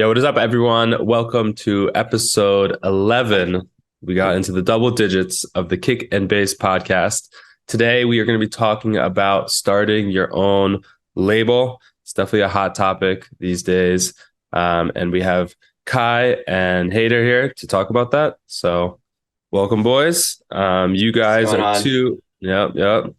Yo, what is up, everyone? Welcome to episode 11. We got into the double digits of the Kick and Bass podcast. Today, we are going to be talking about starting your own label. It's definitely a hot topic these days. And we have Kai and Heider here to talk about that. So, welcome, boys. You guys are two. Yep.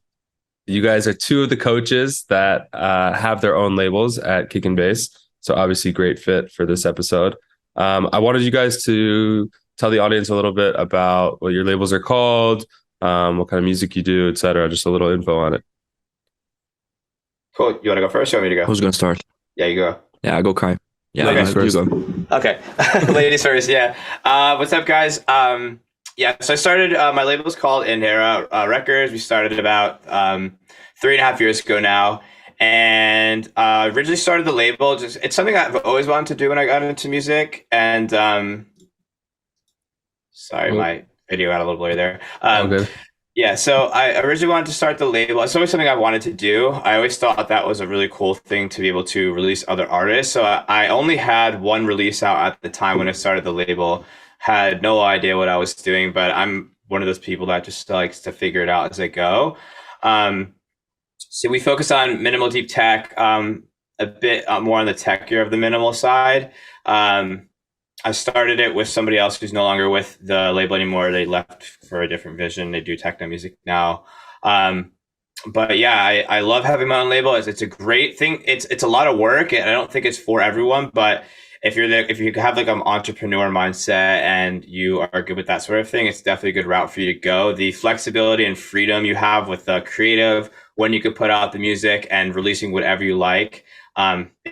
You guys are two of the coaches that have their own labels at Kick and Bass. So obviously great fit for this episode. I wanted you guys to tell the audience a little bit about what your labels are called, what kind of music you do, etc. Just a little info on it. Cool. You want to go first or want me to go? Who's going to start? Yeah, you go. Yeah, I go Kai. Yeah, Okay. you go. Okay. Ladies first, yeah. What's up, guys? So I started, my label is called Indera Records. We started about 3.5 years ago now. And originally started the label. It's something I've always wanted to do when I got into music. And my video got a little blurry there. Okay. Yeah, so I originally wanted to start the label. It's always something I wanted to do. I always thought that was a really cool thing to be able to release other artists. So I only had one release out at the time when I started the label. Had no idea what I was doing, but I'm one of those people that just likes to figure it out as I go. So we focus on minimal deep tech, a bit more on the techier of the minimal side. I started it with somebody else who's no longer with the label anymore. They left for a different vision. They do techno music now. But yeah, I love having my own label. It's a great thing. It's a lot of work, and I don't think it's for everyone. But if you have like an entrepreneur mindset and you are good with that sort of thing, it's definitely a good route for you to go. The flexibility and freedom you have with the creative, when you could put out the music and releasing whatever you like,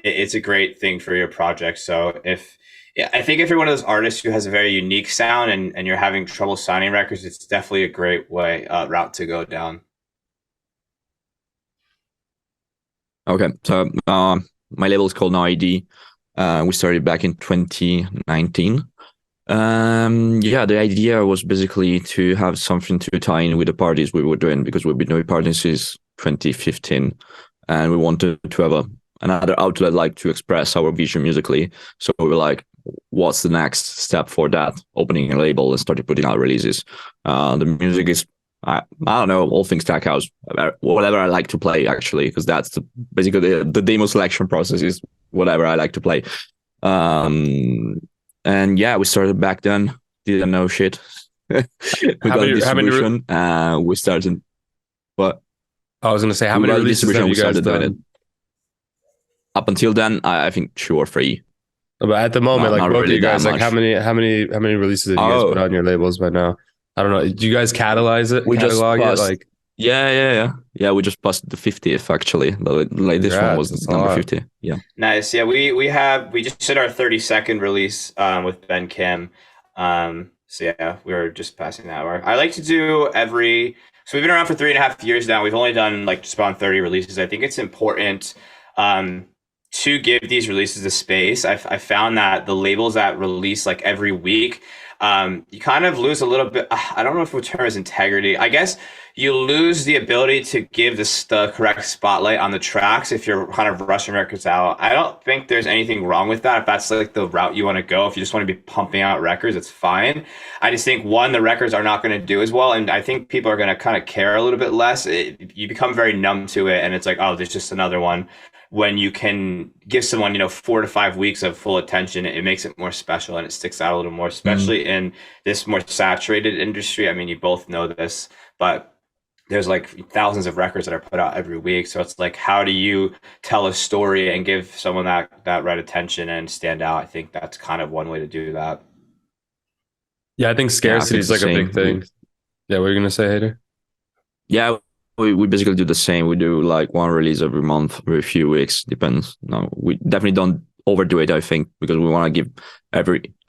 it's a great thing for your project. So I think if you're one of those artists who has a very unique sound and you're having trouble signing records, it's definitely a great route to go down. Okay, so my label is called Now ID. We started back in 2019. The idea was basically to have something to tie in with the parties we were doing, because we've been doing parties since 2015, and we wanted to have another outlet like to express our vision musically. So we were like, what's the next step for that? Opening a label and started putting out releases. The music is, I don't know, all things tech house, whatever I like to play, actually, because that's basically the demo selection process is whatever I like to play. And yeah, we started back then, didn't know shit. We got a distribution. We started, but I was going to say, how many releases have you guys done? Up until then, I think 2 or 3. But at the moment, like both of you guys, like how many releases have you guys put on your labels by now? I don't know. Do you guys catalog it? Like, yeah. We just passed the 50th actually. Like this one was number 50. Yeah. Nice. Yeah, we just did our 32nd release with Ben Kim. So yeah, we were just passing that mark. I like to do so we've been around for 3.5 years now. We've only done like just about 30 releases. I think it's important to give these releases a space. I found that the labels that release like every week, you kind of lose a little bit. I don't know if the term is integrity. I guess you lose the ability to give the correct spotlight on the tracks if you're kind of rushing records out. I don't think there's anything wrong with that. If that's like the route you want to go, if you just want to be pumping out records, it's fine. I just think the records are not going to do as well. And I think people are going to kind of care a little bit less. You become very numb to it. And it's like, oh, there's just another one. When you can give someone, 4 to 5 weeks of full attention, it makes it more special and it sticks out a little more, especially in this more saturated industry. I mean, you both know this, but there's like thousands of records that are put out every week. So it's like, how do you tell a story and give someone that right attention and stand out? I think that's kind of one way to do that. Yeah, I think scarcity is like a big thing. Yeah, what are you going to say, Heider? Yeah, we basically do the same. We do like one release every month, every few weeks, depends. No, we definitely don't overdo it, I think, because we want to give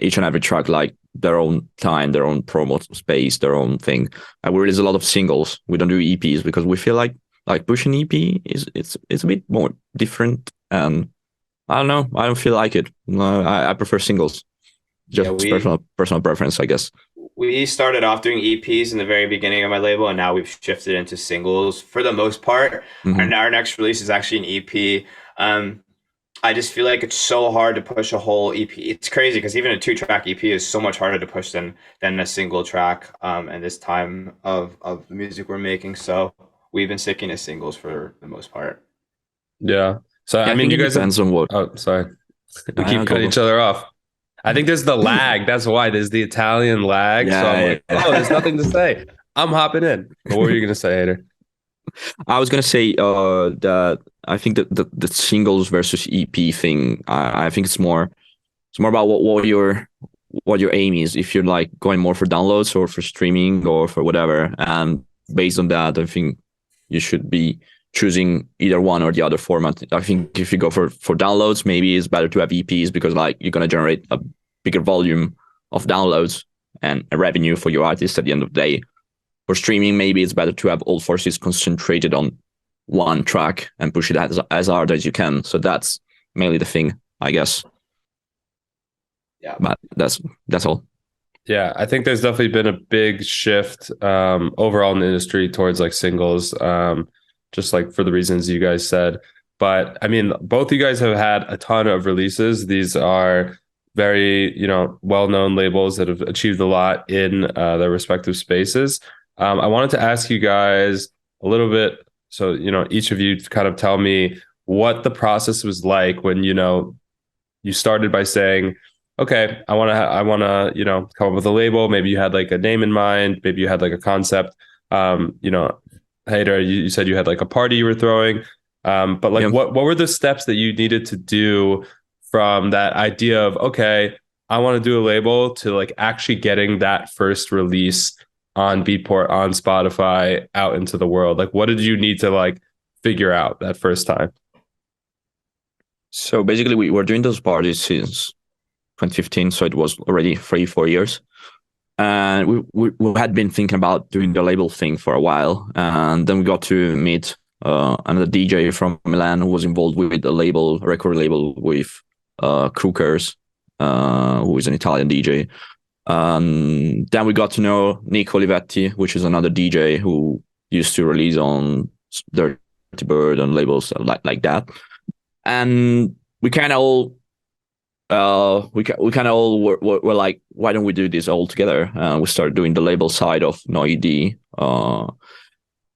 each and every track like their own time, their own promo space, their own thing. And we release a lot of singles. We don't do EPs because we feel like pushing EP it's a bit more different, and I don't know, I don't feel like it. No, I prefer singles. Just personal preference, I guess. We started off doing EPs in the very beginning of my label, and now we've shifted into singles for the most part. Mm-hmm. Our next release is actually an EP. I just feel like it's so hard to push a whole EP. It's crazy because even a 2-track EP is so much harder to push than a single track. And this time of the music we're making, so we've been sticking to singles for the most part. Yeah. So Yeah, I I mean, think you it guys depends on what. oh, sorry. We I keep cutting each other off. I think there's the lag. That's why there's the Italian lag. So I'm Yeah, like, oh, there's nothing to say. I'm hopping in. But what were you gonna say, Hader? I was gonna say that I think that the singles versus EP thing. I think it's more about what your aim is. If you're like going more for downloads or for streaming or for whatever, and based on that, I think you should be choosing either one or the other format. I think if you go for downloads, maybe it's better to have EPs because like you're gonna generate a bigger volume of downloads and a revenue for your artist at the end of the day. For streaming, maybe it's better to have all forces concentrated on one track and push it as hard as you can. So that's mainly the thing, I guess. Yeah, but that's all. Yeah, I think there's definitely been a big shift overall in the industry towards like singles, just like for the reasons you guys said. But I mean, both you guys have had a ton of releases. These are very, well-known labels that have achieved a lot in their respective spaces. I wanted to ask you guys a little bit. So, each of you kind of tell me what the process was like when, you started by saying, okay, I want to, come up with a label. Maybe you had like a name in mind. Maybe you had like a concept. Hader, you said you had like a party you were throwing. But like, what were the steps that you needed to do from that idea of, okay, I want to do a label to like actually getting that first release on Beatport, on Spotify, out into the world? Like, what did you need to like figure out that first time? So basically, we were doing those parties since 2015, so it was already 3-4 years. And we had been thinking about doing the label thing for a while. And then we got to meet another DJ from Milan who was involved with a record label with Crookers, who is an Italian DJ. Then we got to know Nick Olivetti, which is another DJ who used to release on Dirty Bird and labels like that. And we kind of all were like, why don't we do this all together? We started doing the label side of NoED.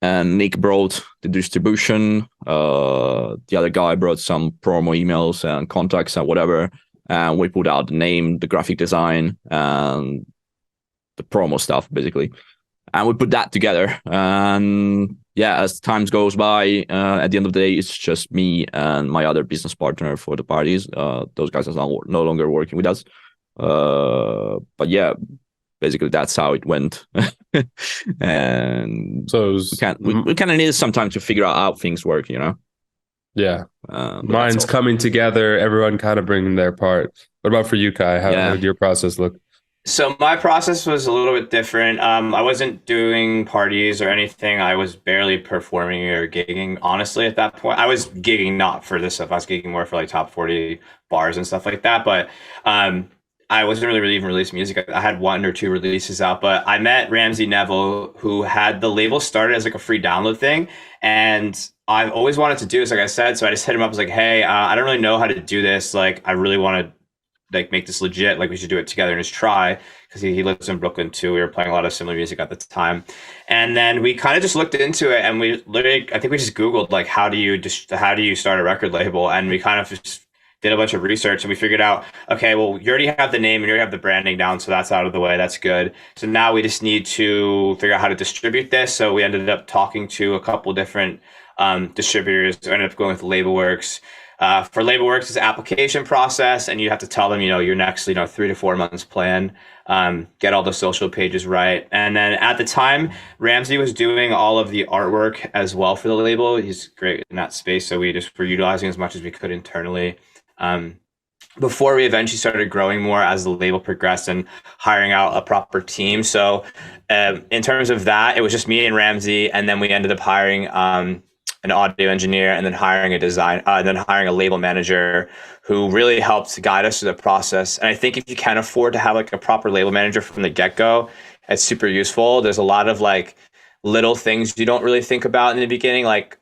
And Nick brought the distribution. The other guy brought some promo emails and contacts and whatever. And we put out the name, the graphic design, and the promo stuff, basically. And we put that together. And yeah, as time goes by, at the end of the day, it's just me and my other business partner for the parties. Those guys are no longer working with us. But yeah, basically that's how it went. And so we kind of needed some time to figure out how things work, Yeah. Mine's coming together, everyone kind of bringing their part. What about for you, Kai? How did your process look? So my process was a little bit different. I wasn't doing parties or anything. I was barely performing or gigging, honestly, at that point. I was gigging not for this stuff. I was gigging more for like top 40 bars and stuff like that. But I wasn't really even releasing music. I had 1 or 2 releases out. But I met Ramsey Neville, who had the label started as like a free download thing. And I've always wanted to do this, like I said. So I just hit him up. I was like, hey, I don't really know how to do this. Like, I really want to like make this legit. Like, we should do it together and just try, because he lives in Brooklyn too. We were playing a lot of similar music at the time. And then we kind of just looked into it, and we literally, I think we just Googled like, how do you start a record label? And we kind of just did a bunch of research, and we figured out, okay, well, you already have the name and you already have the branding down. So that's out of the way. That's good. So now we just need to figure out how to distribute this. So we ended up talking to a couple different distributors. We ended up going with LabelWorks. For LabelWorks, it's an application process, and you have to tell them, your next, 3 to 4 months plan, get all the social pages right. And then at the time, Ramsey was doing all of the artwork as well for the label. He's great in that space. So we just were utilizing as much as we could internally. Before we eventually started growing more as the label progressed and hiring out a proper team. So in terms of that, it was just me and Ramsey, and then we ended up hiring an audio engineer, and then hiring a label manager who really helped guide us through the process. And I think if you can afford to have like a proper label manager from the get-go, it's super useful. There's a lot of like little things you don't really think about in the beginning. Like,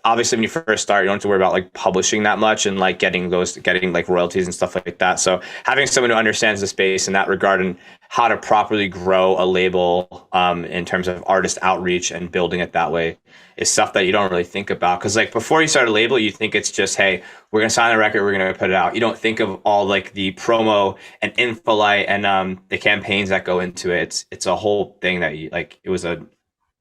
obviously when you first start, you don't have to worry about like publishing that much and like getting like royalties and stuff like that. So having someone who understands the space in that regard and how to properly grow a label in terms of artist outreach and building it that way is stuff that you don't really think about. Because like before you start a label, you think it's just, hey, we're gonna sign a record, we're gonna put it out. You don't think of all like the promo and infolight and the campaigns that go into it. It's a whole thing that you like. It was a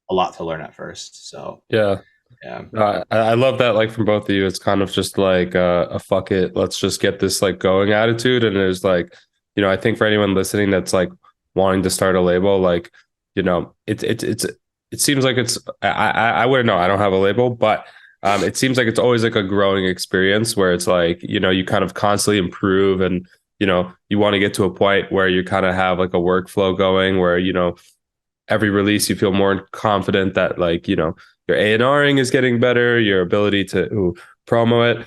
lot to learn at first. So Yeah. yeah. I love that, like from both of you, it's kind of just like a fuck it, let's just get this like going attitude. And there's like, I think for anyone listening that's like wanting to start a label, like, it seems like I wouldn't know, I don't have a label, but it seems like it's always like a growing experience where it's like, you kind of constantly improve and, you want to get to a point where you kind of have like a workflow going where, every release you feel more confident that like, your A&Ring is getting better, your ability to promo it.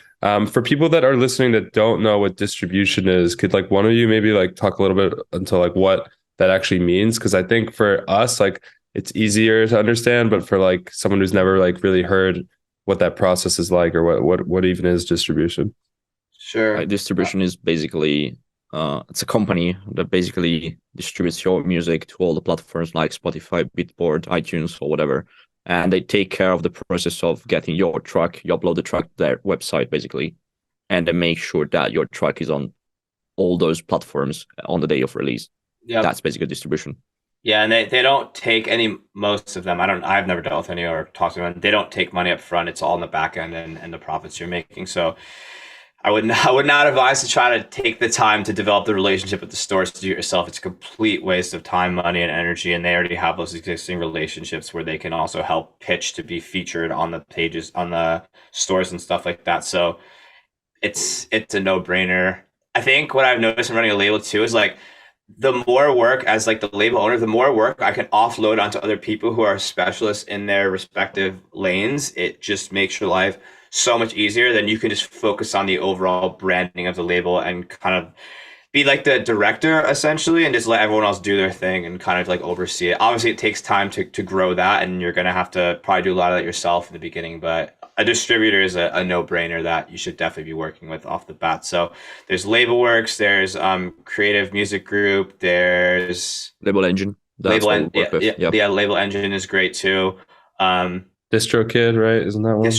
For people that are listening that don't know what distribution is, could like one of you maybe like talk a little bit into like what that actually means? Because I think for us, like it's easier to understand, but for like someone who's never like really heard what that process is like or what even is distribution. Sure. Distribution is basically it's a company that basically distributes your music to all the platforms like Spotify, Beatport, iTunes, or whatever. And they take care of the process of getting your track. You upload the track to their website, basically, and they make sure that your track is on all those platforms on the day of release. Yeah, that's basically distribution. Yeah, and they don't take most of them. I've never dealt with any or talked to them. They don't take money up front. It's all in the back end and the profits you're making. So I would not advise to try to take the time to develop the relationship with the stores to do it yourself. It's a complete waste of time, money, and energy. And they already have those existing relationships where they can also help pitch to be featured on the pages, on the stores and stuff like that. So it's a no-brainer. I think what I've noticed in running a label too is like the more work as like the label owner, the more work I can offload onto other people who are specialists in their respective lanes. It just makes your life so much easier. Then you can just focus on the overall branding of the label and kind of be like the director essentially and just let everyone else do their thing and kind of like oversee it. Obviously it takes time to grow that and you're going to have to probably do a lot of that yourself in the beginning, but a distributor is a no-brainer that you should definitely be working with off the bat. So there's Labelworks, there's Creative Music Group, there's Label Engine. Yeah, Label Engine is great too. DistroKid, right? Isn't that one?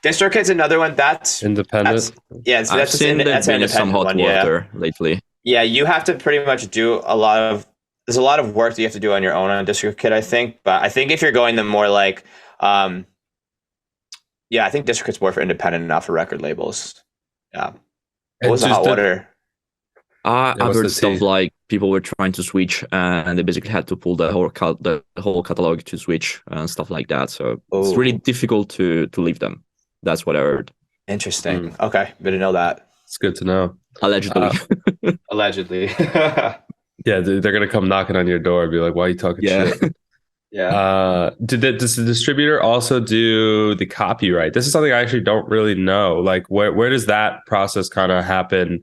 DistroKid's another one that's independent. That's been some hot water lately. Yeah, you have to pretty much do there's a lot of work that you have to do on your own on DistroKid, I think. But I think if you're going the more like, I think DistroKid's more for independent and not for record labels. Yeah. What was the hot water? I've heard stuff like people were trying to switch and they basically had to pull the whole catalog to switch and stuff like that. So it's really difficult to leave them. That's what I heard. Interesting. Okay. Didn't know that. It's good to know. Allegedly. Allegedly. Yeah, they're going to come knocking on your door and be like, why are you talking shit? Yeah. Does the distributor also do the copyright? This is something I actually don't really know. Like where does that process kind of happen?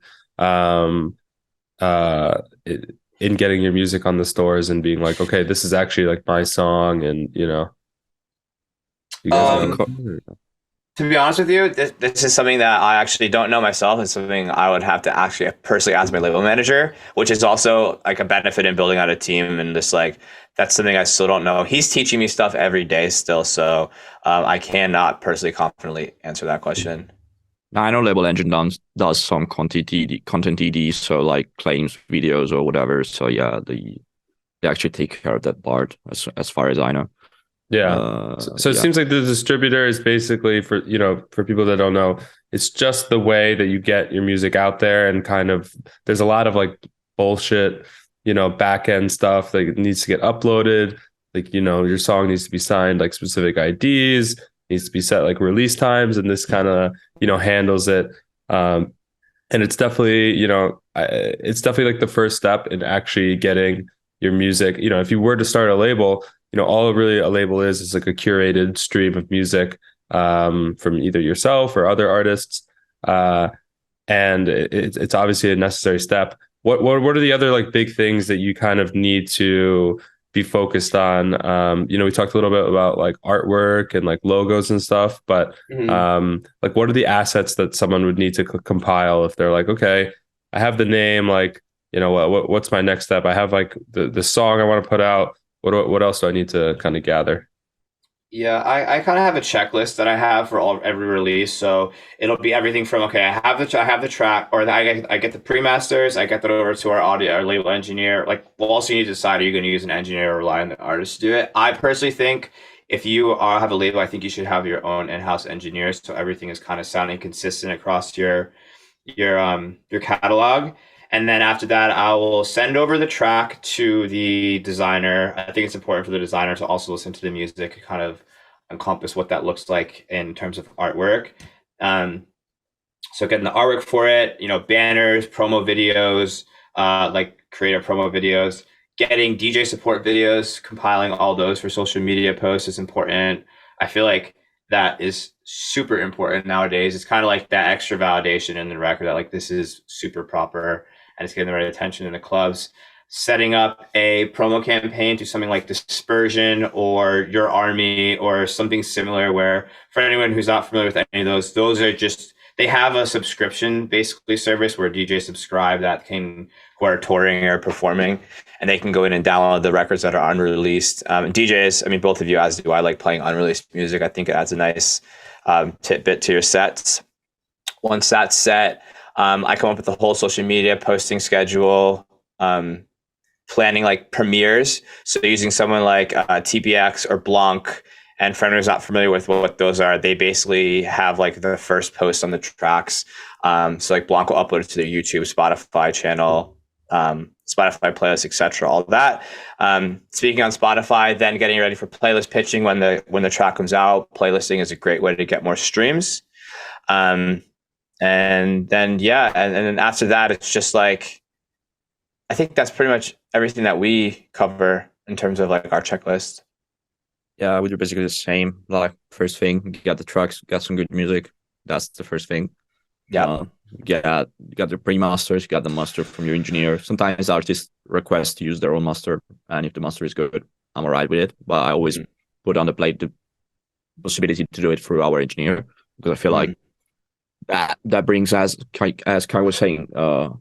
In getting your music on the stores and being like, okay, this is actually like my song, and you guys to be honest with you, this is something that I actually don't know myself. It's something I would have to actually personally ask my label manager, which is also like a benefit in building out a team. And just like, that's something I still don't know. He's teaching me stuff every day still. So I cannot personally confidently answer that question. I know Label Engine does some content ED, so like claims videos or whatever. So yeah, they actually take care of that part as far as I know. Yeah. So it seems like the distributor is basically for people that don't know, it's just the way that you get your music out there, and kind of there's a lot of like bullshit, back end stuff that needs to get uploaded. Like, your song needs to be signed like specific IDs, needs to be set like release times, and this kind of handles it. And it's definitely like the first step in actually getting your music. If you were to start a label, all really a label is like a curated stream of music from either yourself or other artists, and it's obviously a necessary step. What are the other like big things that you kind of need to be focused on, we talked a little bit about like artwork and like logos and stuff, but like what are the assets that someone would need to compile if they're like, okay, I have the name, like, what's my next step? I have like the song I want to put out. What else do I need to kind of gather? Yeah, I kind of have a checklist that I have for every release. So it'll be everything from, okay, I have the track, or I get the pre-masters, I get that over to our label engineer. Like, we'll also need to decide, are you going to use an engineer or rely on the artist to do it? I personally think if you have a label, I think you should have your own in-house engineers, so everything is kind of sounding consistent across your catalog. And then after that, I will send over the track to the designer. I think it's important for the designer to also listen to the music and kind of encompass what that looks like in terms of artwork. So getting the artwork for it, banners, promo videos, like creator promo videos, getting DJ support videos, compiling all those for social media posts is important. I feel like that is super important nowadays. It's kind of like that extra validation in the record that like this is super proper and it's getting the right attention in the clubs. Setting up a promo campaign to something like Dispersion or Your Army or something similar, where for anyone who's not familiar with any of those are just, they have a subscription basically service where DJs subscribe who are touring or performing, and they can go in and download the records that are unreleased. DJs, I mean, both of you, as do I, like playing unreleased music. I think it adds a nice tidbit to your sets. Once that's set, I come up with the whole social media posting schedule, planning like premieres. So using someone like TBX or Blanc, and for anyone who's not familiar with what those are, they basically have like the first post on the tracks. So like Blanc will upload it to their YouTube, Spotify channel, Spotify playlist, etc. All of that. Speaking on Spotify, then getting ready for playlist pitching when the track comes out. Playlisting is a great way to get more streams. And then, and then after that, it's just like, I think that's pretty much everything that we cover in terms of like our checklist. Yeah, we do basically the same. Like, first thing, you got the tracks, got some good music. That's the first thing. Yeah. You got the pre-masters, you got the master from your engineer. Sometimes artists request to use their own master, and if the master is good, I'm alright with it. But I always put on the plate the possibility to do it through our engineer, because I feel like that brings, as Kai was saying,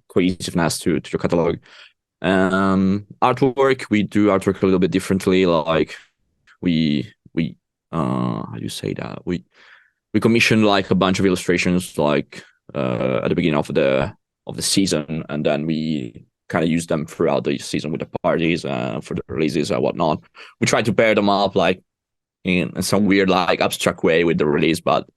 cohesiveness to your catalog. Artwork, we do artwork a little bit differently. Like we how do you say that? We commission like a bunch of illustrations like at the beginning of the season, and then we kind of use them throughout the season with the parties for the releases and whatnot. We try to pair them up like in some weird like abstract way with the release, but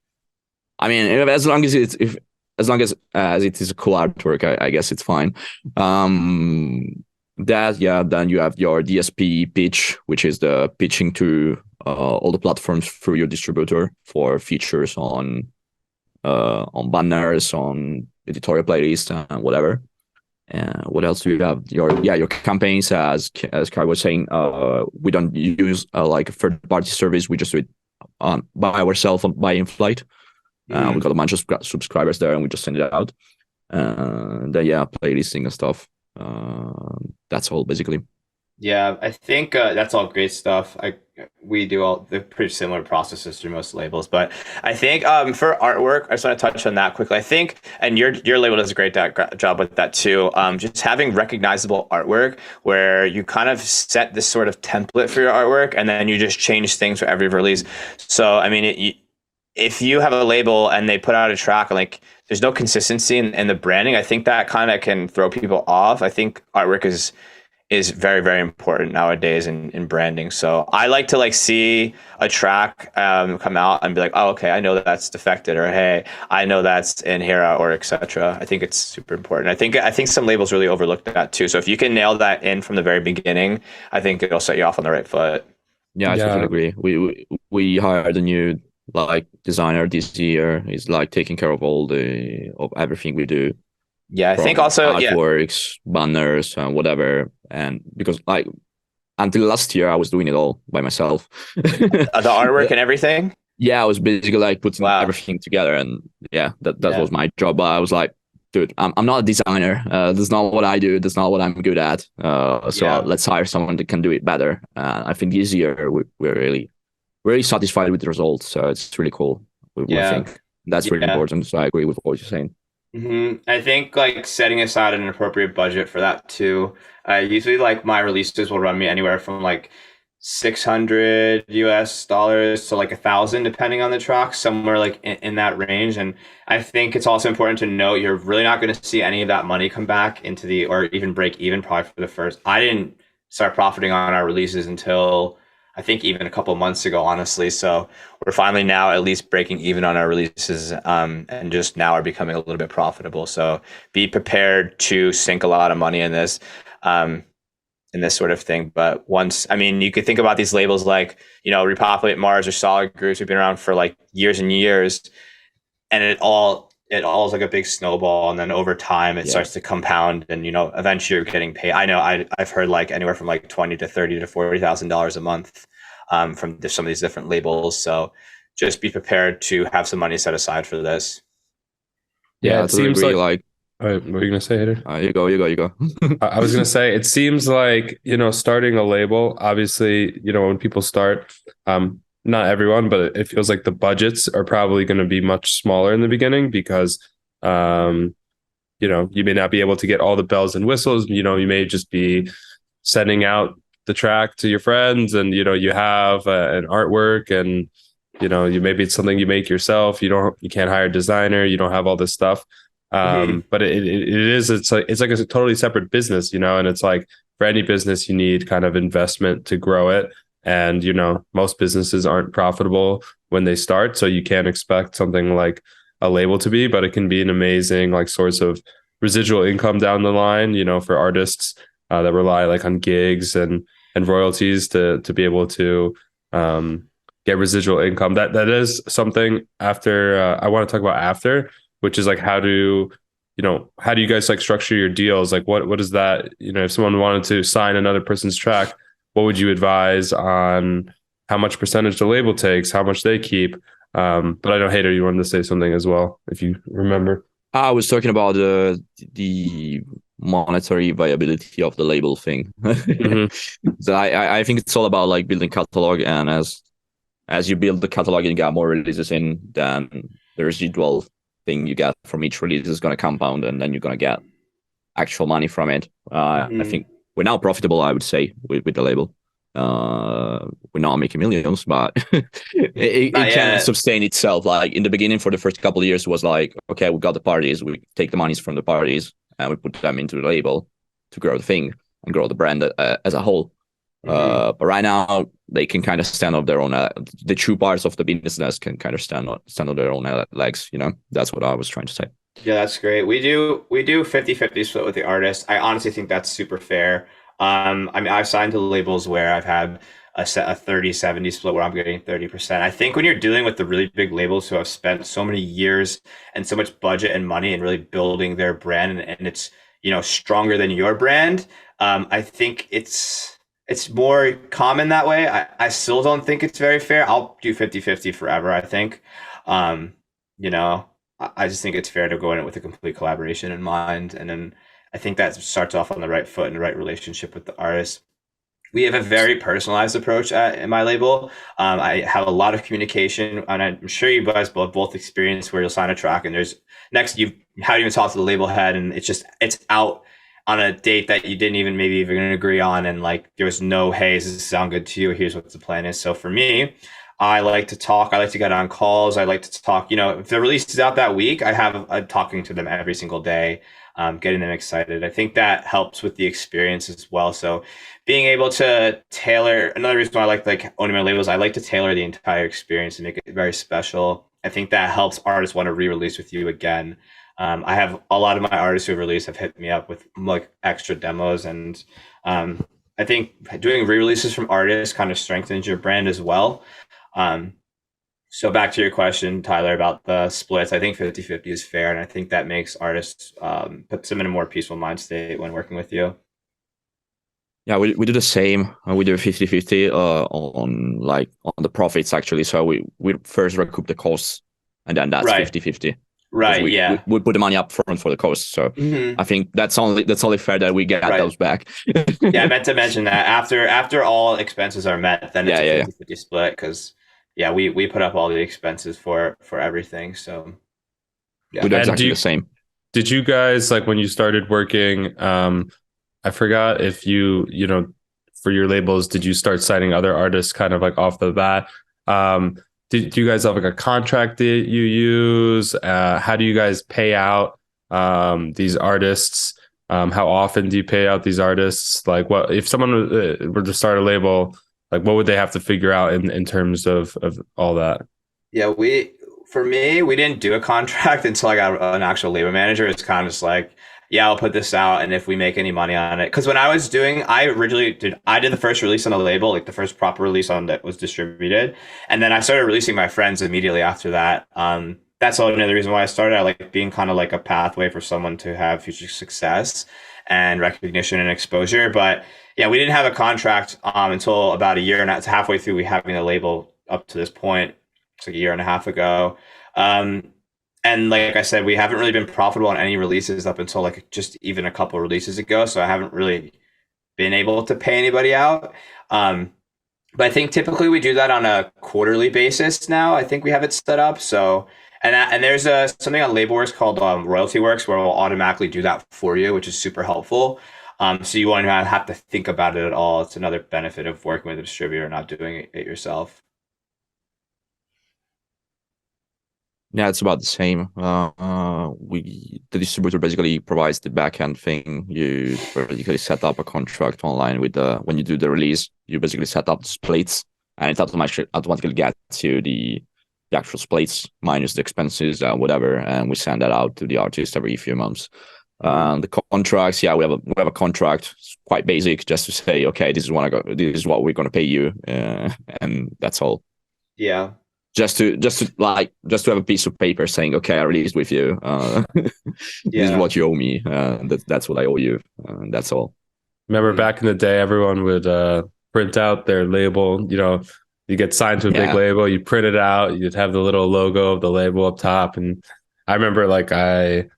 I mean, as long as it is a cool artwork, I guess it's fine. Then you have your DSP pitch, which is the pitching to all the platforms through your distributor for features on banners, on editorial playlist, and whatever. What else do you have? Your campaigns, as Kai was saying, we don't use like a third party service. We just do it by ourselves by InFlight. We got a bunch of subscribers there, and we just send it out. Then playlisting and stuff. That's all basically. Yeah, I think that's all great stuff. We do all the pretty similar processes through most labels, but I think for artwork, I just want to touch on that quickly. I think, and your label does a great job with that too. Just having recognizable artwork where you kind of set this sort of template for your artwork, and then you just change things for every release. So I mean, if you have a label and they put out a track and like there's no consistency in the branding, I think that kind of can throw people off. I think artwork is very, very important nowadays in branding. So I like to like see a track come out and be like, oh, okay, I know that's Defected, or hey, I know that's in Hera, or etc. I think it's super important. I think some labels really overlook that too. So if you can nail that in from the very beginning, I think it'll set you off on the right foot. Yeah, I totally agree. We hired a new like designer this year. He's like taking care of of everything we do. Yeah, I think also artworks, banners, and whatever. And because like until last year, I was doing it all by myself. The artwork and everything. Yeah, I was basically like putting everything together, and that was my job. But I was like, dude, I'm not a designer. That's not what I do. That's not what I'm good at. Let's hire someone that can do it better. I think this year we're really satisfied with the results. So it's really cool. We think that's really important. So I agree with what you're saying. I think like setting aside an appropriate budget for that too. Usually like my releases will run me anywhere from like $600 to like 1,000 depending on the track, somewhere like in that range. And I think it's also important to note you're really not going to see any of that money come back into the, or even break even probably for the first. I didn't start profiting on our releases until I think even a couple of months ago, honestly. So we're finally now at least breaking even on our releases, and just now are becoming a little bit profitable. So be prepared to sink a lot of money in this sort of thing. But once, I mean, you could think about these labels like, Repopulate Mars or Solid Grooves have been around for like years and years, and it all is like a big snowball, and then over time it starts to compound, and eventually you're getting paid. I know I've heard like anywhere from like $20,000 to $30,000 to $40,000 a month from some of these different labels. So just be prepared to have some money set aside for this. Yeah, it seems like all right, what are you gonna say, Heider? You go. I was gonna say it seems like starting a label. Obviously, when people start, not everyone, but it feels like the budgets are probably going to be much smaller in the beginning because, you may not be able to get all the bells and whistles. You may just be sending out the track to your friends, and you have an artwork, and maybe it's something you make yourself. You can't hire a designer. You don't have all this stuff. But it's like a totally separate business, and it's like for any business you need kind of investment to grow it. And, most businesses aren't profitable when they start. So you can't expect something like a label to be, but it can be an amazing like source of residual income down the line, for artists that rely like on gigs and royalties to be able to get residual income. That is something after I want to talk about after, which is like how do you guys like structure your deals? Like what is that, if someone wanted to sign another person's track, what would you advise on how much percentage the label takes, how much they keep? But I know, Heider, you wanted to say something as well, if you remember. I was talking about the monetary viability of the label thing. So I think it's all about like building catalog, and as you build the catalog and you get more releases in, then the residual thing you get from each release is going to compound, and then you're going to get actual money from it. I think we're now profitable, I would say, with the label. We're not making millions, but it can sustain itself. Like in the beginning, for the first couple of years, it was like, okay, we got the parties, we take the monies from the parties and we put them into the label to grow the thing and grow the brand as a whole. But right now, they can kind of stand on their own. The true parts of the business can kind of stand on their own legs. That's what I was trying to say. Yeah, that's great. We do 50-50 split with the artist. I honestly think that's super fair. I mean, I've signed to labels where I've had a 30-70 split where I'm getting 30%. I think when you're dealing with the really big labels who have spent so many years and so much budget and money and really building their brand, and it's stronger than your brand, I think it's more common that way. I still don't think it's very fair. I'll do 50-50 forever, I think. I just think it's fair to go in it with a complete collaboration in mind. And then I think that starts off on the right foot and the right relationship with the artist. We have a very personalized approach in my label. I have a lot of communication, and I'm sure you guys both experienced where you'll sign a track and there's you haven't even talked to the label head, and it's out on a date that you didn't even maybe even agree on, and like there was no, hey, does this sound good to you? Here's what the plan is. So for me, I like to talk. I like to get on calls. I like to talk. If the release is out that week, I'm talking to them every single day, getting them excited. I think that helps with the experience as well. So being able to tailor, another reason why I like owning my labels, I like to tailor the entire experience and make it very special. I think that helps artists want to re-release with you again. I have a lot of my artists who have released have hit me up with like extra demos, and I think doing re-releases from artists kind of strengthens your brand as well. So back to your question, Tyler, about the splits, I think 50-50 is fair. And I think that makes artists, puts them in a more peaceful mind state when working with you. Yeah, we do the same. We do 50-50 on the profits, actually. So we first recoup the costs, and then that's 50-50. because Right. Yeah. we put the money up front for the cost. So Mhm. I think that's only fair that we get Right. those back. Yeah, I meant to mention that after all expenses are met, then it's Yeah, a 50-50 split because we put up all the expenses for everything. So We yeah. do And exactly the same. did you guys like when you started working? I forgot if you know, for your labels, did you start signing other artists kind of like off the bat? Um, do you guys have like a contract that you use? How do you guys pay out these artists? How often do you pay out these artists? Like, what if someone were to start a label? Like, what would they have to figure out in terms of all that? Yeah, for me, we didn't do a contract until I got an actual label manager. It's kind of just like, yeah, I'll put this out, and if we make any money on it, because when I was doing, I did the first release on the label, like the first proper release on that was distributed, and then I started releasing my friends immediately after that. That's another reason why I started. I like being kind of like a pathway for someone to have future success and recognition and exposure. But yeah, we didn't have a contract until about a year and it's halfway through we having the label up to this point. It's like a year and a half ago. And like I said, we haven't really been profitable on any releases up until like just even a couple releases ago. So I haven't really been able to pay anybody out. But I think typically we do that on a quarterly basis now. I think we have it set up. So and there's something on LabelWorks called Royalty Works where we'll automatically do that for you, which is super helpful. So you won't have to think about it at all. It's another benefit of working with a distributor, not doing it yourself. Yeah, it's about the same. The distributor basically provides the backend thing. You basically set up a contract online with when you do the release, you basically set up the splits, and it automatically gets you the actual splits minus the expenses, whatever, and we send that out to the artist every few months. The contracts, yeah, we have a contract. It's quite basic, just to say, okay, this is what we're gonna pay you, and that's all. Yeah. Just to have a piece of paper saying, okay, I released with you. This is what you owe me. That's what I owe you. That's all. Remember back in the day, everyone would print out their label. You know, you get signed to a big label, you print it out, you'd have the little logo of the label up top. And I remember like when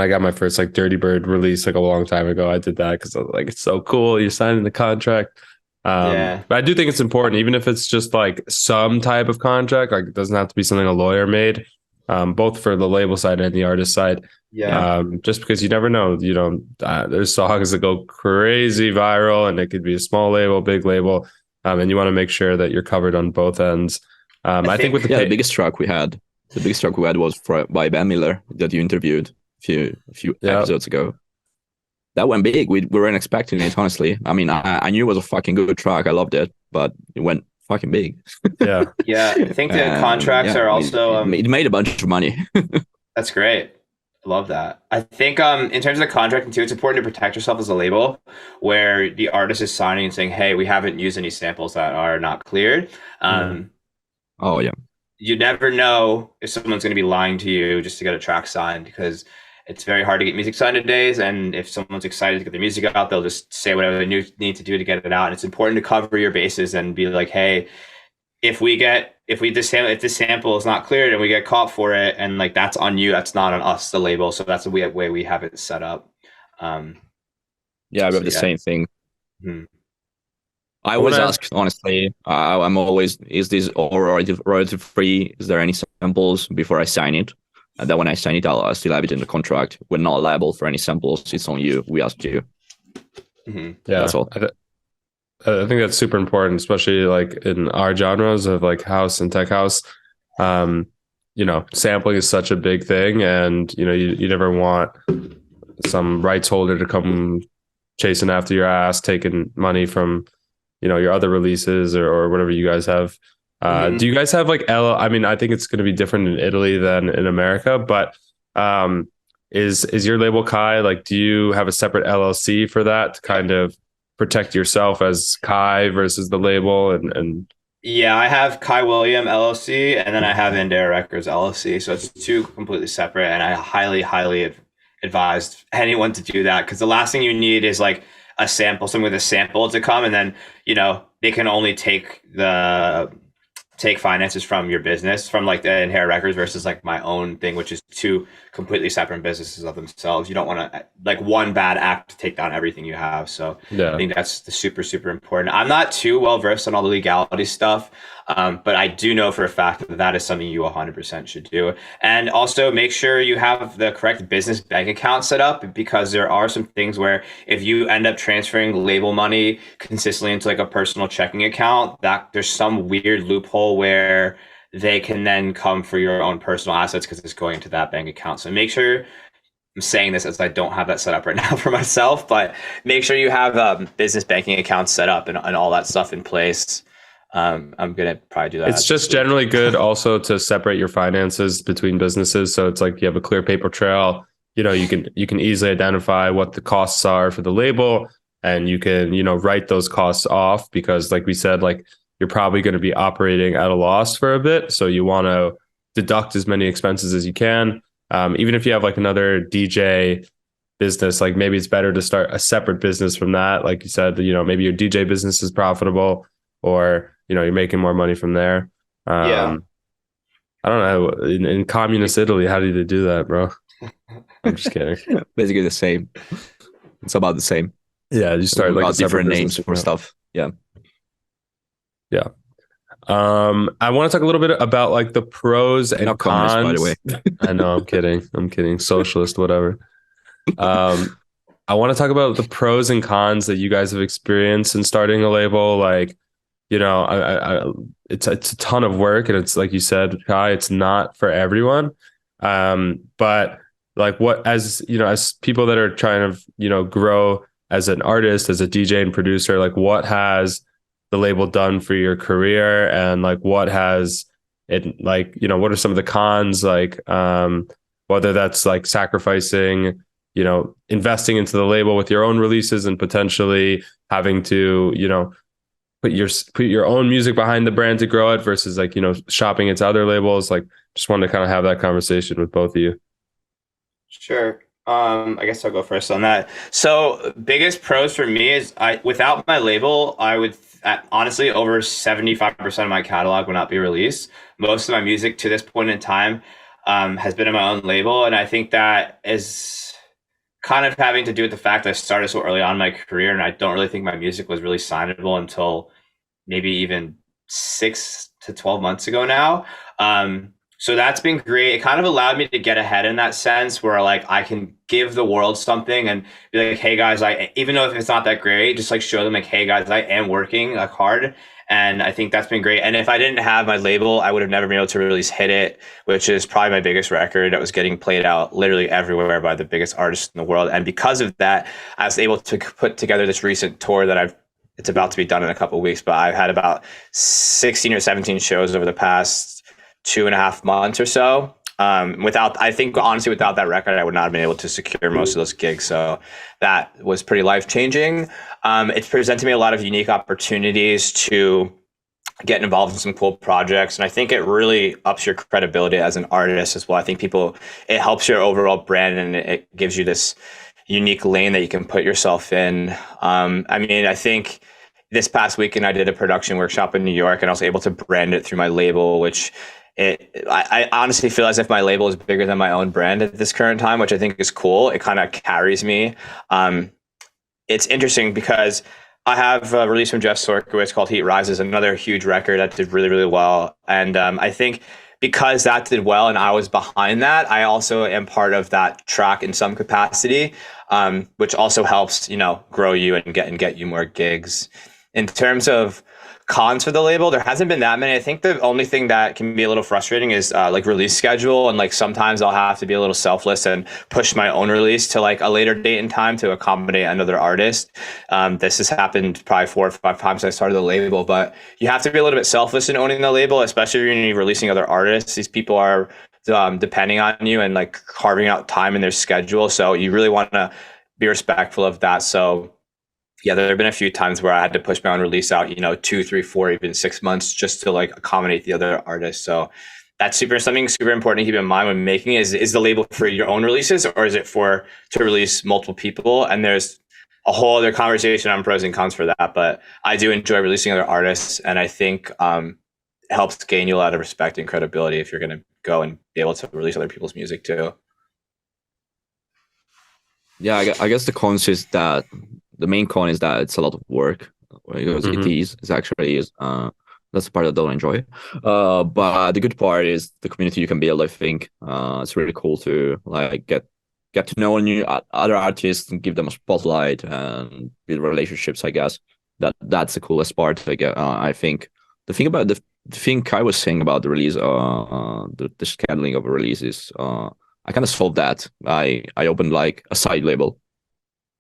I got my first like Dirty Bird release like a long time ago, I did that because I was like, it's so cool. You're signing the contract. But I do think it's important, even if it's just like some type of contract, like it doesn't have to be something a lawyer made, both for the label side and the artist side. Yeah. Just because you never know, there's songs that go crazy viral and it could be a small label, big label. And you want to make sure that you're covered on both ends. I think with the biggest track we had was by Ben Miller that you interviewed a few episodes ago. That went big. We weren't expecting it, honestly. I mean, I knew it was a fucking good track. I loved it, but it went fucking big. Yeah. I think the contracts are also... it made a bunch of money. That's great. I love that. I think in terms of the contracting too, it's important to protect yourself as a label where the artist is signing and saying, hey, we haven't used any samples that are not cleared. Oh, yeah. You never know if someone's going to be lying to you just to get a track signed, because it's very hard to get music signed nowadays. And if someone's excited to get their music out, they'll just say whatever they need to do to get it out. And it's important to cover your bases and be like, hey, if this sample is not cleared and we get caught for it, and like that's on you, that's not on us, the label. So that's the way we have it set up. We have the same thing. I always ask, honestly, I'm always, is this all royalty free? Is there any samples before I sign it? And then when I sign it, I'll still have it in the contract. We're not liable for any samples. It's on you. We asked you. Yeah, that's all. I think that's super important, especially like in our genres of like house and tech house. Sampling is such a big thing, and you never want some rights holder to come chasing after your ass, taking money from your other releases or whatever you guys have. Do you guys have like I mean, I think it's going to be different in Italy than in America, but is your label Kai, like, do you have a separate LLC for that to kind of protect yourself as Kai versus the label? And yeah, I have Kai William LLC, and then I have Indera Records LLC. So it's two completely separate, and I highly advise anyone to do that, because the last thing you need is like something with a sample to come, and then they can only take the take finances from your business, from like the Inherit Records versus like my own thing, which is two completely separate businesses of themselves. You don't want to like one bad act to take down everything you have. So I Yeah. think that's the super important. I'm not too well versed on all the legality stuff, but I do know for a fact that that is something you 100% should do. And also make sure you have the correct business bank account set up, because there are some things where if you end up transferring label money consistently into like a personal checking account, that there's some weird loophole where they can then come for your own personal assets because it's going into that bank account. So make sure, I'm saying this as I don't have that set up right now for myself, but make sure you have business banking accounts set up and all that stuff in place. I'm gonna probably do that. It's just generally good also to separate your finances between businesses. So it's like you have a clear paper trail. You know, you can easily identify what the costs are for the label, and you can, you know, write those costs off, because like we said, like you're probably going to be operating at a loss for a bit. So you want to deduct as many expenses as you can. Even if you have like another DJ business, like maybe it's better to start a separate business from that. Like you said, you know, maybe your DJ business is profitable, or, you know, you're making more money from there. Yeah. I don't know. In communist Italy, how do they do that, bro? I'm just kidding. Basically the same. It's about the same. Yeah, you start like about different names for stuff. Yeah. Yeah. I want to talk a little bit about like the pros and Not cons. communist, by the way. I know, I'm kidding. Socialist, whatever. I want to talk about the pros and cons that you guys have experienced in starting a label. Like, you know, it's a ton of work, and it's like you said, Kai, it's not for everyone. But like, what, as you know, as people that are trying to, you know, grow as an artist, as a DJ and producer, like what has the label done for your career, and like what has it, like, you know, what are some of the cons, like whether that's like sacrificing, you know, investing into the label with your own releases and potentially having to, you know, put your own music behind the brand to grow it, versus like, you know, shopping it to other labels. Like, just wanted to kind of have that conversation with both of you. Sure. I guess I'll go first on that. So biggest pros for me is without my label, I would honestly, over 75% of my catalog would not be released. Most of my music to this point in time has been on my own label. And I think that is kind of having to do with the fact that I started so early on in my career, and I don't really think my music was really signable until maybe even 6 to 12 months ago now. So that's been great. It kind of allowed me to get ahead in that sense, where like I can give the world something and be like, hey guys, even though if it's not that great, just like show them like, hey guys, I am working like hard. And I think that's been great. And if I didn't have my label, I would have never been able to release Hit It, which is probably my biggest record that was getting played out literally everywhere by the biggest artists in the world. And because of that, I was able to put together this recent tour that it's about to be done in a couple of weeks, but I've had about 16 or 17 shows over the past 2.5 months or so. I think honestly, without that record, I would not have been able to secure most of those gigs. So that was pretty life-changing. It's presented me a lot of unique opportunities to get involved in some cool projects. And I think it really ups your credibility as an artist as well. I think it helps your overall brand, and it gives you this unique lane that you can put yourself in. I mean, I think this past weekend I did a production workshop in New York, and I was able to brand it through my label, which I honestly feel as if my label is bigger than my own brand at this current time, which I think is cool. It kind of carries me. It's interesting because I have a release from Jeff Sorkowitz called Heat Rises, another huge record that did really, really well. And I think because that did well and I was behind that, I also am part of that track in some capacity, which also helps, you know, grow you and get you more gigs. In terms of cons for the label, there hasn't been that many. I think the only thing that can be a little frustrating is like release schedule, and like sometimes I'll have to be a little selfless and push my own release to like a later date in time to accommodate another artist. This has happened probably 4 or 5 times since I started the label, but you have to be a little bit selfless in owning the label, especially when you're releasing other artists. These people are depending on you and like carving out time in their schedule, so you really want to be respectful of that. So yeah, there have been a few times where I had to push my own release out, you know, 2, 3, 4, even 6 months just to like accommodate the other artists. So that's something super important to keep in mind when making it. Is the label for your own releases, or is it to release multiple people? And there's a whole other conversation on pros and cons for that. But I do enjoy releasing other artists, and I think helps gain you a lot of respect and credibility if you're going to go and be able to release other people's music too. Yeah, I guess the main con is that it's a lot of work. Because it actually is. That's the part I don't enjoy. But the good part is the community you can build. I think it's really cool to like get to know new other artists and give them a spotlight and build relationships. I guess that's the coolest part. I think the thing about the thing Kai was saying about the release, the scheduling of a release is I kind of solved that. I opened like a side label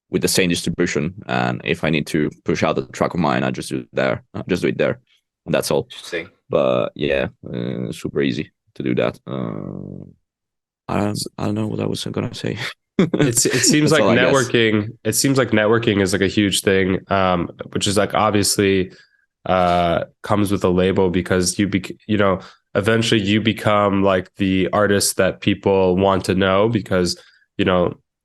with the same distribution, and if I need to push out a track of mine, I just do it there. And that's all. Interesting. But yeah, super easy to do that. I don't know what I was gonna say. It seems like networking. It seems like networking is like a huge thing, which is like obviously comes with a label, because eventually you become like the artist that people want to know, because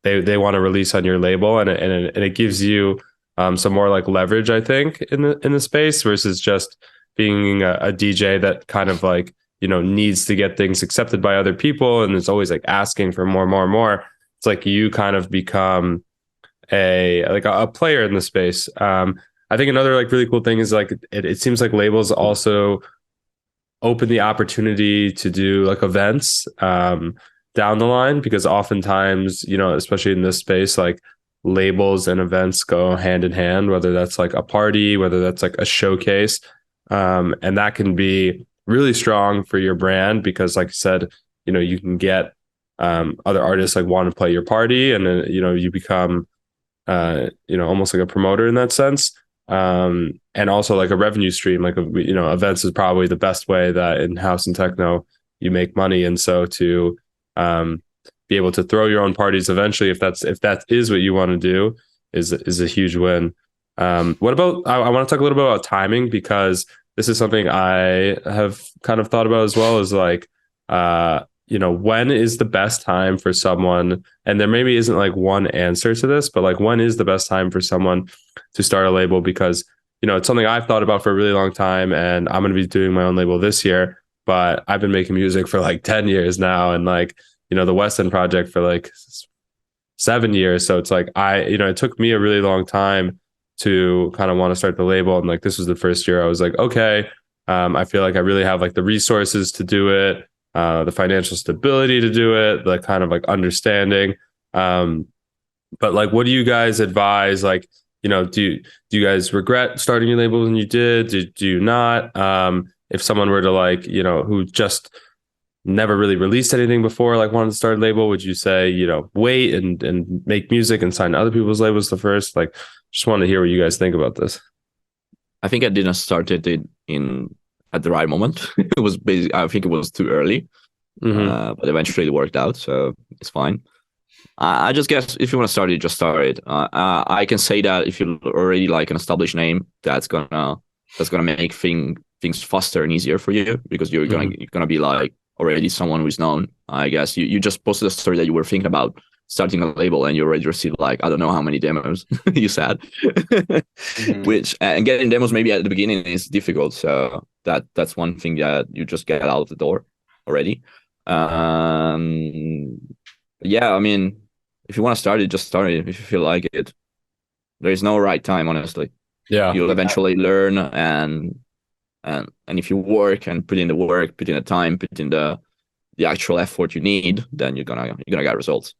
they want to release on your label, and it gives you some more like leverage, I think, in the space, versus just being a DJ that kind of like needs to get things accepted by other people and is always like asking for more. It's like you kind of become a player in the space. I think another like really cool thing is like it seems like labels also open the opportunity to do like events down the line, because oftentimes, especially in this space, like labels and events go hand in hand, whether that's like a party, whether that's like a showcase. And that can be really strong for your brand, because like I said, you can get other artists like want to play your party, and then, you become, almost like a promoter in that sense. And also like a revenue stream, like, events is probably the best way that in house and techno you make money. And so to be able to throw your own parties eventually, if that is what you want to do, is a huge win. What about, I want to talk a little bit about timing, because this is something I have kind of thought about as well, is like, when is the best time for someone, and there maybe isn't like one answer to this, but like, when is the best time for someone to start a label? Because, it's something I've thought about for a really long time, and I'm going to be doing my own label this year, but I've been making music for like 10 years now. And like, the Westend project for like 7 years. So it's like, it took me a really long time to kind of want to start the label. And like, this was the first year I was like, okay, I feel like I really have like the resources to do it, the financial stability to do it, the kind of like understanding. But like, what do you guys advise? Like, do you guys regret starting your label when you did? Do you not? If someone were to like, who just never really released anything before, like wanted to start a label, would you say, wait and make music and sign other people's labels the first? Like, just want to hear what you guys think about this. I think I didn't start it at the right moment. It was basically, I think it was too early, but eventually it worked out, so it's fine. I just guess if you want to start it, just start it. I can say that if you're already like an established name, that's gonna make things faster and easier for you, because you're gonna be like already someone who's known. I guess you just posted a story that you were thinking about starting a label, and you already received like I don't know how many demos. You said, which and getting demos maybe at the beginning is difficult. So that's one thing that you just get out of the door already. Yeah, I mean, if you want to start it, just start it if you feel like it. There is no right time, honestly. Yeah, you'll eventually learn, and if you work and put in the work, put in the time, put in the actual effort you need, then you're gonna get results.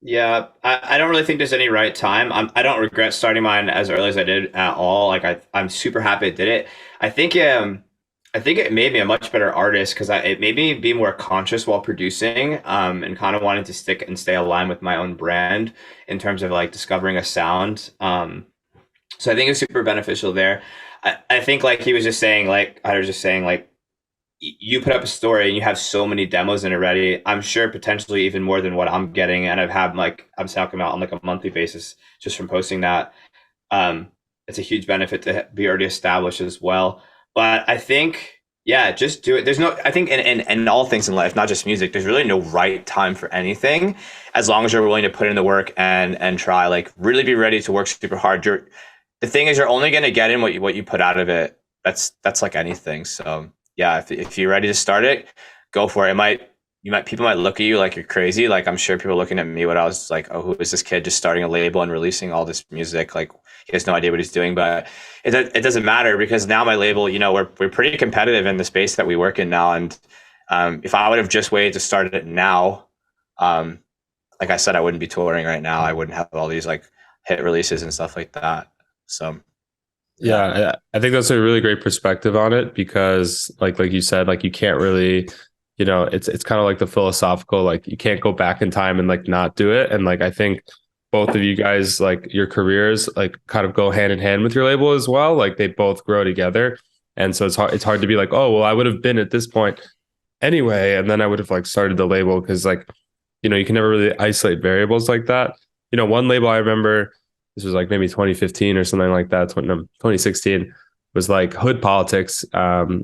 Yeah, I don't really think there's any right time. I don't regret starting mine as early as I did at all. Like I'm super happy I did it. I think it made me a much better artist, because it made me be more conscious while producing, and kind of wanting to stick and stay aligned with my own brand in terms of like discovering a sound. So I think it's super beneficial there. I think like he was just saying, like I was just saying, like you put up a story and you have so many demos in already. I'm sure potentially even more than what I'm getting, and I'm talking about on like a monthly basis just from posting that. It's a huge benefit to be already established as well. But I think, yeah, just do it. I think in all things in life, not just music, there's really no right time for anything, as long as you're willing to put in the work and try, like really be ready to work super hard. The thing is, you're only going to get in what you put out of it. That's like anything. So yeah, if you're ready to start it, go for it. People might look at you like you're crazy. Like I'm sure people looking at me when I was like, oh, who is this kid just starting a label and releasing all this music? Like he has no idea what he's doing. But it doesn't matter, because now my label, we're pretty competitive in the space that we work in now. And if I would have just waited to start it now, like I said, I wouldn't be touring right now. I wouldn't have all these like hit releases and stuff like that. So yeah, I think that's a really great perspective on it, because like you said, like you can't really, it's kind of like the philosophical, like you can't go back in time and like not do it. And like I think both of you guys, like your careers like kind of go hand in hand with your label as well. Like they both grow together. And so it's hard to be like, oh, well, I would have been at this point anyway, and then I would have like started the label, because like, you can never really isolate variables like that. One label I remember, this was like maybe 2015 or something like that, 2016, was like Hood Politics,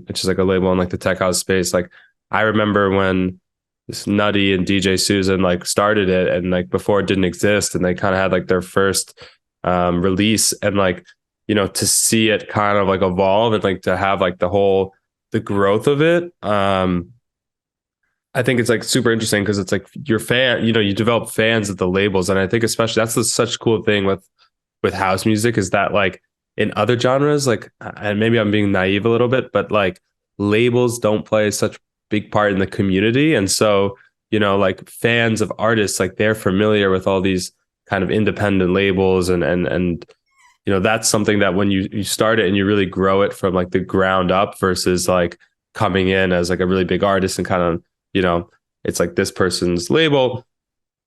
which is like a label in like the tech house space. Like I remember when this Nutty and DJ Susan like started it, and like before it didn't exist, and they kind of had like their first release, and like, to see it kind of like evolve and like to have like the growth of it. I think it's like super interesting, because it's like your fan, you develop fans of the labels. And I think especially that's such a cool thing with house music, is that like in other genres, like, and maybe I'm being naive a little bit, but like labels don't play such big part in the community. And so, like fans of artists, like they're familiar with all these kind of independent labels, and that's something that when you start it and you really grow it from like the ground up, versus like coming in as like a really big artist and kind of, it's like this person's label.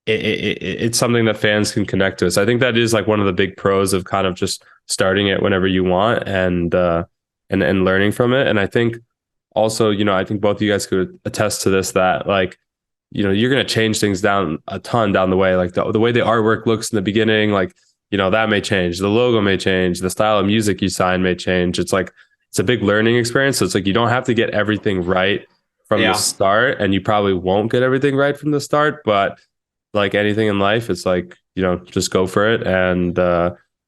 It's something that fans can connect to. So I think that is like one of the big pros of kind of just starting it whenever you want, and learning from it. And I think also, I think both of you guys could attest to this, that like, you're going to change things down a ton down the way. Like the way the artwork looks in the beginning, like, that may change. The logo may change. The style of music you sign may change. It's like, it's a big learning experience. So it's like, you don't have to get everything right from the start, and you probably won't get everything right from the start, but like anything in life, it's like, just go for it, and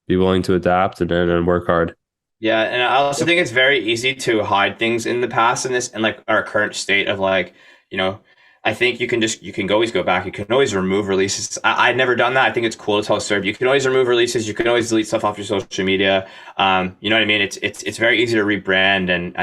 be willing to adapt and work hard. Yeah, and I also think it's very easy to hide things in the past in this, and like our current state of like, I think you can always go back. You can always remove releases. I'd never done that. I think it's cool to tell Serb. You can always remove releases. You can always delete stuff off your social media. You know what I mean? It's very easy to rebrand, and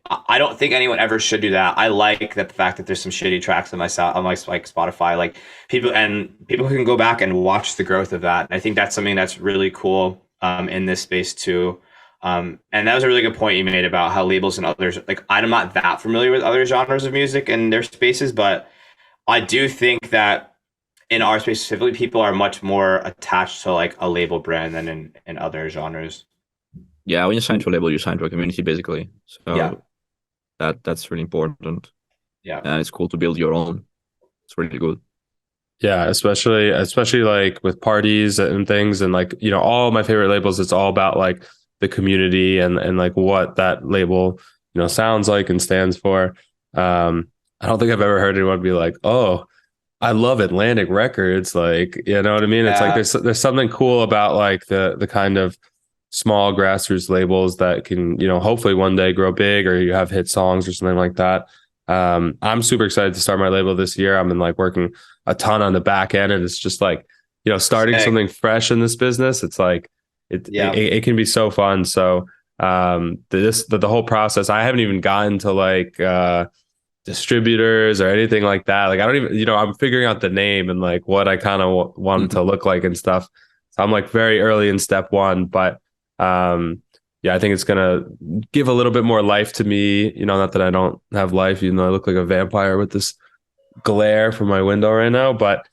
I don't think anyone ever should do that. I like that the fact that there's some shitty tracks on my like Spotify, like people can go back and watch the growth of that. And I think that's something that's really cool in this space too. And that was a really good point you made about how labels and others, like I'm not that familiar with other genres of music and their spaces, but I do think that in our space specifically, people are much more attached to like a label brand than in other genres. Yeah, when you sign to a label, you sign to a community basically. So yeah, that's really important. Yeah, and it's cool to build your own. It's really good. Yeah, especially like with parties and things, and like, all my favorite labels, it's all about like the community and like what that label, sounds like and stands for. I don't think I've ever heard anyone be like, oh, I love Atlantic Records. Like, you know what I mean? Yeah. It's like, there's something cool about like the kind of small grassroots labels that can, hopefully one day grow big, or you have hit songs or something like that. I'm super excited to start my label this year. I've been like working a ton on the back end, and it's just like, starting something fresh in this business. It's like, it can be so fun. So, the whole process, I haven't even gotten to like, distributors or anything like that. Like I don't even, I'm figuring out the name and like what I kind of want it to look like and stuff. So I'm like very early in step one, but yeah, I think it's gonna give a little bit more life to me. Not that I don't have life, I look like a vampire with this glare from my window right now, but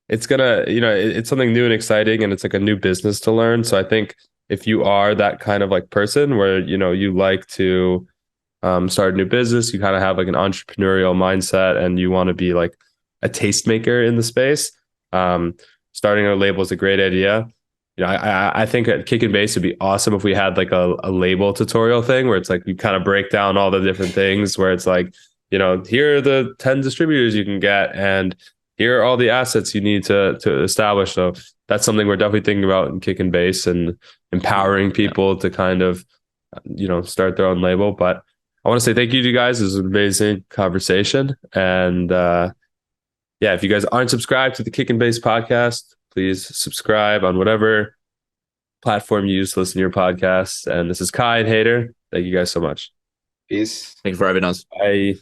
it's gonna, it's something new and exciting, and it's like a new business to learn. So I think if you are that kind of like person where, you like to start a new business, you kind of have like an entrepreneurial mindset, and you want to be like a tastemaker in the space, starting a label is a great idea. I think at Kick and Bass would be awesome if we had like a label tutorial thing where it's like you kind of break down all the different things, where it's like, here are the 10 distributors you can get, and here are all the assets you need to establish. So that's something we're definitely thinking about in Kick and Bass, and empowering people to kind of, start their own label. But I want to say thank you to you guys. It was an amazing conversation. And if you guys aren't subscribed to the Kick and Base podcast, please subscribe on whatever platform you use to listen to your podcasts. And this is Kai and Heider. Thank you guys so much. Peace. Thanks for having us. Bye.